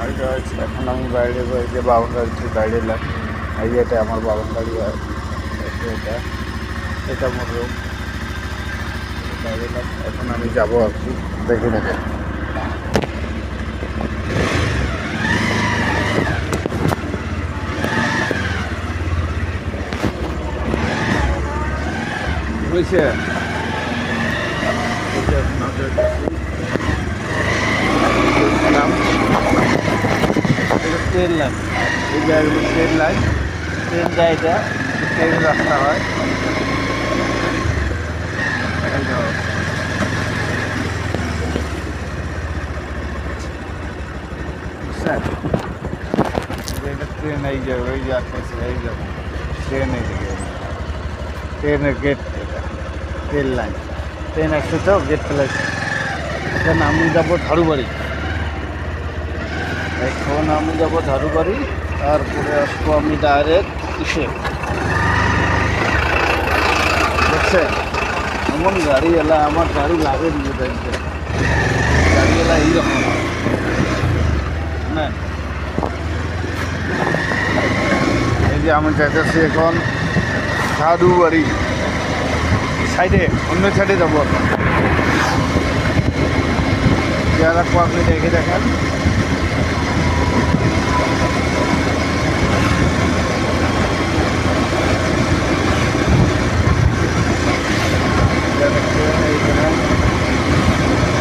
Hi guys, এখন আমি বাইরে যে বাবার বাড়িতে বাইরে এলাম। এই এটা আমার বাবার বাড়ি, আর এটা এটা আমার রুম। বাইরে এলাম, এখন আমি যাবো আর কি, দেখে দেখে বুঝছে। ট্রেন লাইন, এই জায়গাগুলো ট্রেন লাইন, ট্রেন যায়, এটা ট্রেন রাস্তা হয়। বুঝছেন, এটা ট্রেন এই যাবে, ওই যে আসতেছে, এই যাবে ট্রেন, এই দিকে ট্রেনের গেট, এটা ট্রেন লাইন। ট্রেন আসছে তো গেট ফেলেছে। এখন আমি যাবো ঝাড়ুবাড়ি, এখন আমি যাবো ঝাড়ুবাড়ি, তারপরে আসবো আমি ডাইরেক্ট কিসে। বুঝছেন, এমন গাড়ি এলা, আমার গাড়ি লাগে নিয়ে দেখবে, গাড়ি এলা এইরকম না। এই যে আমি যাইতেছি এখন ঝাড়ুবাড়ি সাইডে, অন্য সাইডে যাবো এখন। যা রাখবো আপনি দেখে দেখেন।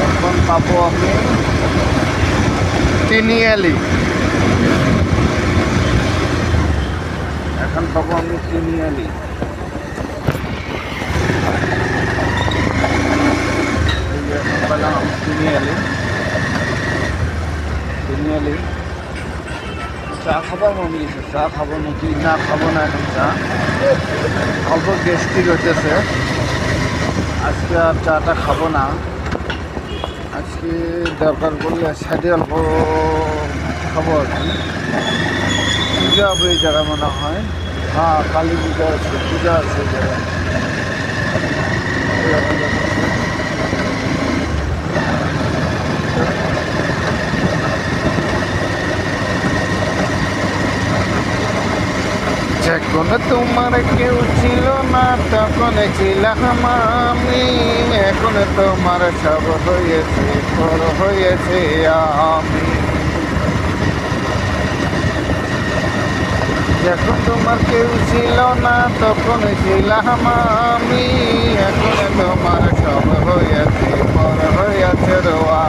এখন পাবো আমি তিনিয়ালি, এখন পাবো আমি তিনিয়ালি। পেলাম আমি তিনিয়ালি। তিনিয়ালি চা খাবার মনে গেছে, চা খাবো নাকি না খাবো না, এখন চা অল্প গ্যাস্ট্রিক হইতেছে, আজকে আর চাটা খাবো না। আজকে দরকার পড়লে সাইডে অল্প খাবো আর কি। পূজা হবে এই জায়গায় মনে হয়, হ্যাঁ কালী পূজা আছে, পূজা আছে এই জায়গায়। যখন তোমার কেউ ছিল না তখন ছিলাম আমি, এখন তোমার সব হয়েছে, পর হয়েছে আমি। যখন তোমার কেউ ছিল না তখন ছিলাম আমি, এখন তোমার সব হয়েছে, পর হয়েছে রোয়া।